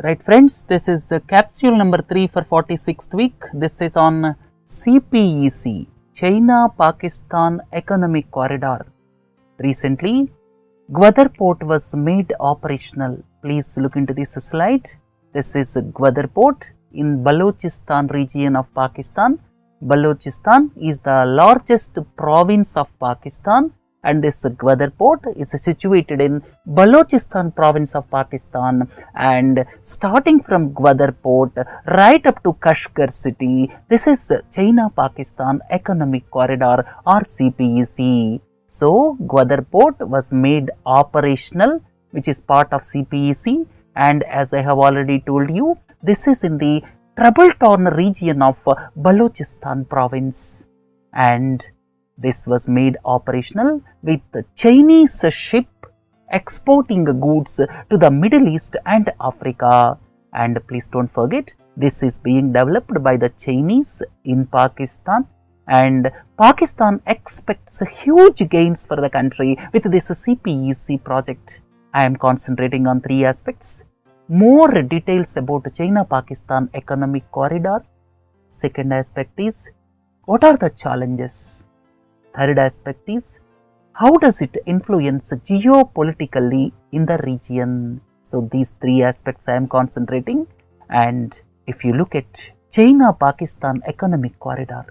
Right friends, this is capsule number 3 for 46th week. This is on CPEC, China-Pakistan Economic Corridor. Recently, Gwadar Port was made operational. Please look into this slide. This is Gwadar Port in Balochistan region of Pakistan. Balochistan is the largest province of Pakistan, and this Gwadar Port is situated in Balochistan province of Pakistan, and starting from Gwadar Port right up to Kashgar city, this is China-Pakistan Economic Corridor or CPEC. So, Gwadar Port was made operational, which is part of CPEC, and as I have already told you, this is in the trouble-torn region of Balochistan province, and this was made operational with the Chinese ship exporting goods to the Middle East and Africa. And please don't forget, this is being developed by the Chinese in Pakistan, and Pakistan expects huge gains for the country with this CPEC project. I am concentrating on 3 aspects. More details about China-Pakistan Economic Corridor. Second aspect is, what are the challenges? Third aspect is, how does it influence geopolitically in the region? So, these 3 aspects I am concentrating. And if you look at China-Pakistan Economic Corridor,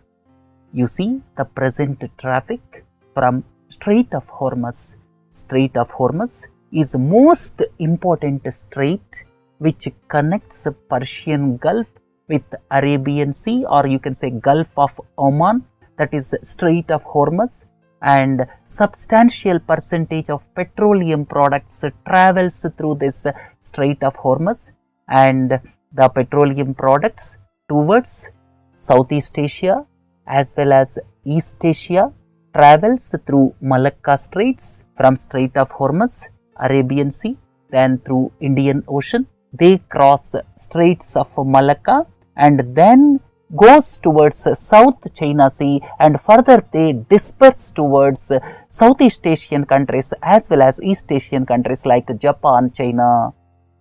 you see the present traffic from Strait of Hormuz. Strait of Hormuz is the most important strait which connects Persian Gulf with Arabian Sea, or you can say Gulf of Oman. That is Strait of Hormuz, and substantial percentage of petroleum products travels through this Strait of Hormuz, and the petroleum products towards Southeast Asia as well as East Asia travels through Malacca Straits, from Strait of Hormuz, Arabian Sea, then through Indian Ocean. They cross Straits of Malacca and then goes towards South China Sea, and further they disperse towards Southeast Asian countries as well as East Asian countries like Japan, China.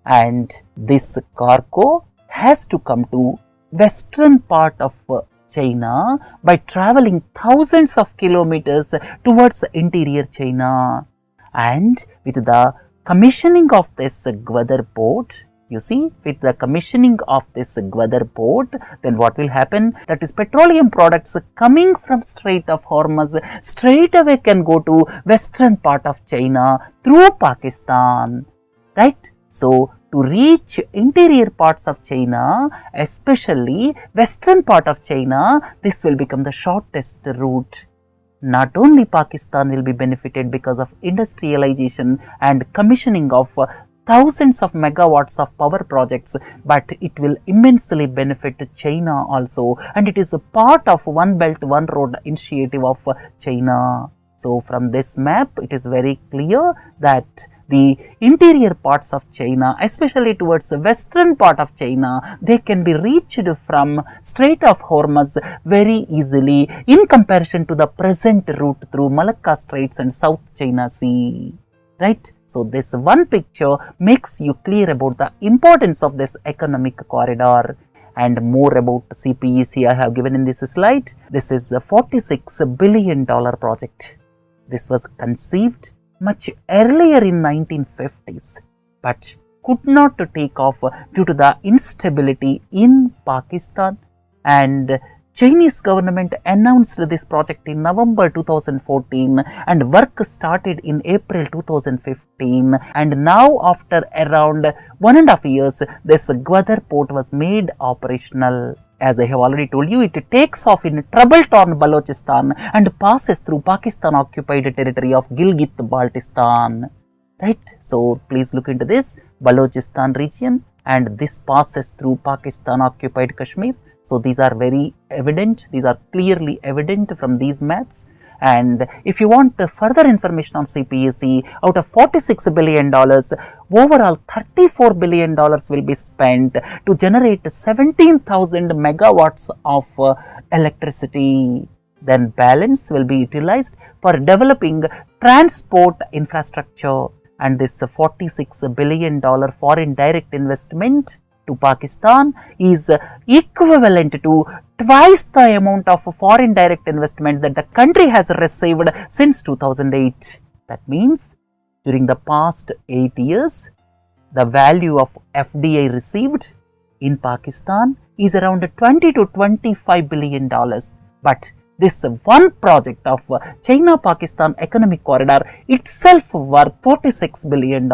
And this cargo has to come to western part of China by traveling thousands of kilometers towards interior China. And with the commissioning of this Gwadar Port, you see, with the commissioning of this Gwadar Port, then what will happen? That is, petroleum products coming from Strait of Hormuz straight away can go to western part of China through Pakistan, right? So, to reach interior parts of China, especially western part of China, this will become the shortest route. Not only Pakistan will be benefited because of industrialization and commissioning of thousands of megawatts of power projects, but it will immensely benefit China also, and it is a part of One Belt One Road initiative of China. So, from this map, it is very clear that the interior parts of China, especially towards the western part of China, they can be reached from Strait of Hormuz very easily in comparison to the present route through Malacca Straits and South China Sea, right? So, this one picture makes you clear about the importance of this economic corridor. And more about CPEC I have given in this slide. This is a $46 billion project. This was conceived much earlier in 1950s, but could not take off due to the instability in Pakistan, and Chinese government announced this project in November 2014 and work started in April 2015, and now after around 1.5 years, this Gwadar Port was made operational. As I have already told you, it takes off in trouble-torn Balochistan and passes through Pakistan-occupied territory of Gilgit-Baltistan, right? So, please look into this Balochistan region, and this passes through Pakistan-occupied Kashmir. So, these are very evident, these are clearly evident from these maps. And if you want further information on CPEC, out of $46 billion, overall $34 billion will be spent to generate 17,000 megawatts of electricity. Then balance will be utilized for developing transport infrastructure. and this $46 billion foreign direct investment to Pakistan is equivalent to twice the amount of foreign direct investment that the country has received since 2008. That means during the past 8 years, the value of FDI received in Pakistan is around 20 to $25 billion. But this one project of China-Pakistan Economic Corridor itself worth $46 billion.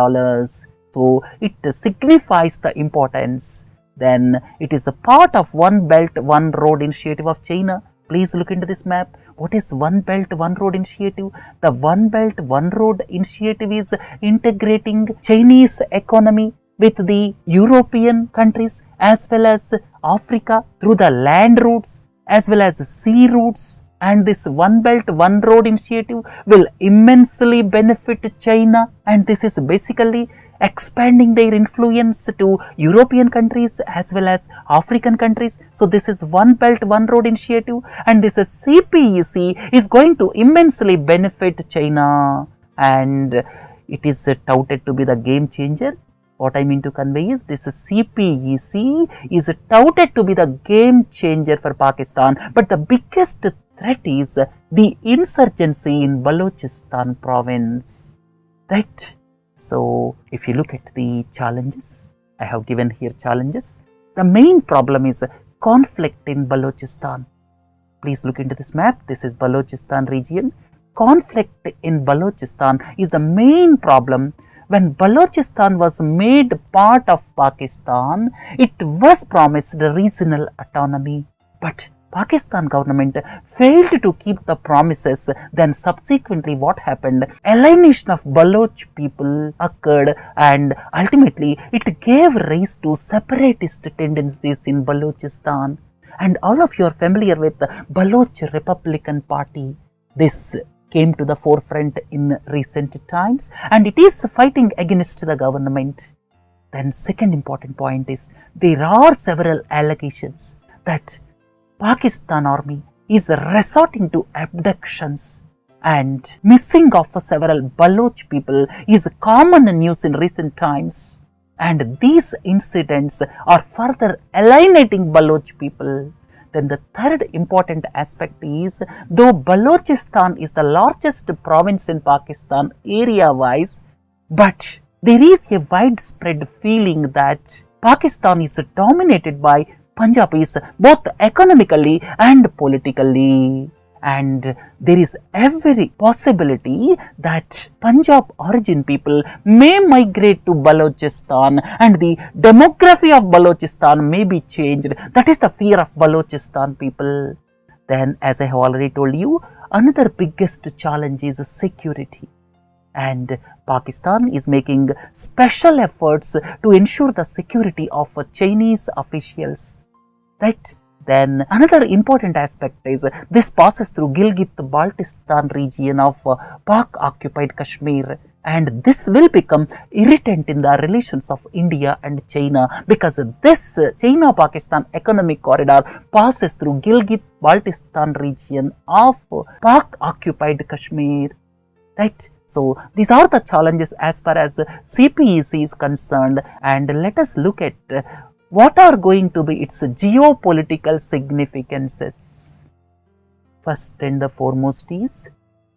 So it signifies the importance. Then it is a part of One Belt, One Road initiative of China. Please look into this map. What is One Belt, One Road initiative? The One Belt, One Road initiative is integrating Chinese economy with the European countries as well as Africa through the land routes as well as sea routes. And this One Belt, One Road initiative will immensely benefit China, and this is basically expanding their influence to European countries as well as African countries. So this is One Belt, One Road initiative, and this is CPEC is going to immensely benefit China, and it is touted to be the game changer. What I mean to convey is this CPEC is touted to be the game changer for Pakistan, but the biggest threat is the insurgency in Balochistan province, right? So if you look at the challenges, I have given here challenges. The main problem is conflict in Balochistan. Please look into this map. This is Balochistan region. Conflict in Balochistan is the main problem. When Balochistan was made part of Pakistan, it was promised regional autonomy, but Pakistan government failed to keep the promises. Then subsequently what happened? Alienation of Baloch people occurred, and ultimately it gave rise to separatist tendencies in Balochistan. And all of you are familiar with the Baloch Republican Party. This came to the forefront in recent times, and it is fighting against the government. Then second important point is there are several allegations that Pakistan army is resorting to abductions, and missing of several Baloch people is common news in recent times, and these incidents are further alienating Baloch people. Then the third important aspect is, though Balochistan is the largest province in Pakistan area wise, but there is a widespread feeling that Pakistan is dominated by Punjabis both economically and politically, and there is every possibility that Punjab origin people may migrate to Balochistan, and the demography of Balochistan may be changed. That is the fear of Balochistan people. Then, as I have already told you, another biggest challenge is security, and Pakistan is making special efforts to ensure the security of Chinese officials, right? Then another important aspect is this passes through Gilgit-Baltistan region of Pak-occupied Kashmir, and this will become irritant in the relations of India and China, because this China-Pakistan economic corridor passes through Gilgit-Baltistan region of Pak-occupied Kashmir, right? So these are the challenges as far as CPEC is concerned, and let us look at what are going to be its geopolitical significances. First and the foremost is,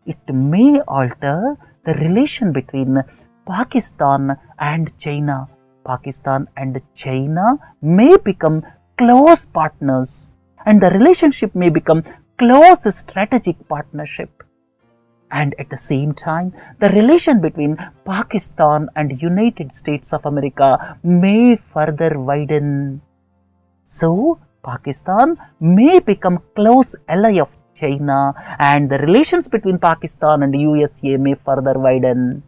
it may alter the relation between Pakistan and China. Pakistan and China may become close partners, and the relationship may become close strategic partnership. And at the same time, the relation between Pakistan and United States of America may further widen. So, Pakistan may become close ally of China, and the relations between Pakistan and USA may further widen.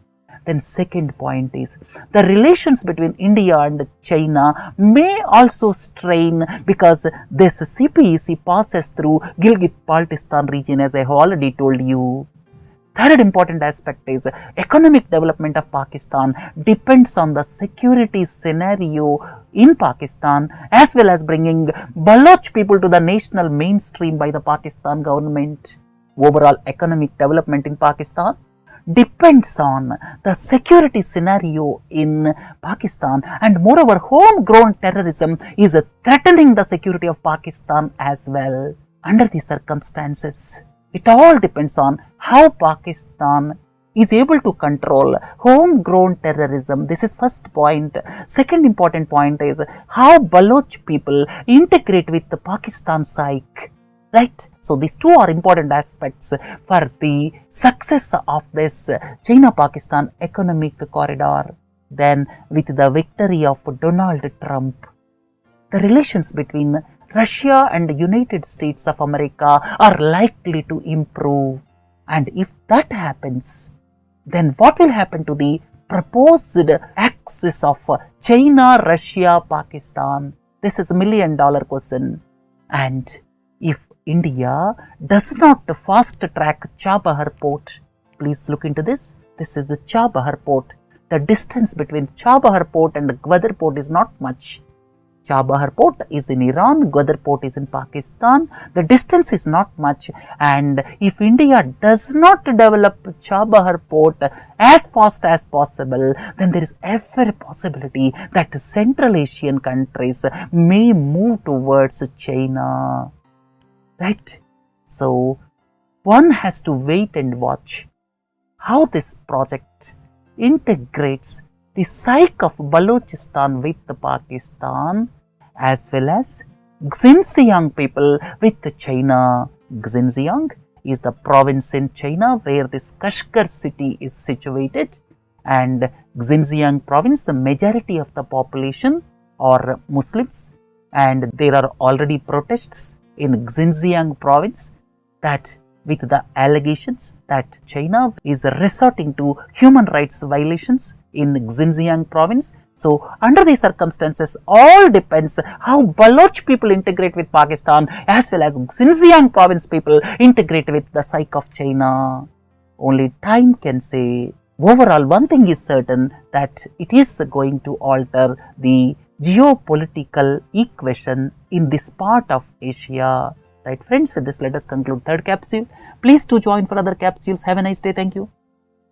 Then second point is, the relations between India and China may also strain, because this CPEC passes through Gilgit-Baltistan region, as I have already told you. Third important aspect is, economic development of Pakistan depends on the security scenario in Pakistan, as well as bringing Baloch people to the national mainstream by the Pakistan government. Overall economic development in Pakistan depends on the security scenario in Pakistan, and moreover homegrown terrorism is threatening the security of Pakistan as well. Under these circumstances, it all depends on how Pakistan is able to control homegrown terrorism. This is first point. Second important point is how Baloch people integrate with the Pakistan psyche. Right? So these two are important aspects for the success of this China-Pakistan economic corridor. Then with the victory of Donald Trump, the relations between Russia and the United States of America are likely to improve. And if that happens, then what will happen to the proposed axis of China, Russia, Pakistan? This is $1 million question. And if India does not fast track Chabahar port, please look into this. This is the Chabahar port. The distance between Chabahar port and Gwadar port is not much. Chabahar port is in Iran, Gwadar port is in Pakistan. The distance is not much, and if India does not develop Chabahar port as fast as possible, then there is every possibility that Central Asian countries may move towards China. Right? So, one has to wait and watch how this project integrates the psyche of Balochistan with Pakistan, as well as Xinjiang people with China. Xinjiang is the province in China where this Kashgar city is situated, and Xinjiang province, the majority of the population are Muslims, and there are already protests in Xinjiang province that with the allegations that China is resorting to human rights violations in Xinjiang province. So, under these circumstances, all depends how Baloch people integrate with Pakistan as well as Xinjiang province people integrate with the psyche of China. Only time can say. Overall, one thing is certain, that it is going to alter the geopolitical equation in this part of Asia. Right friends, with this let us conclude third capsule. Please do join for other capsules. Have a nice day. Thank you.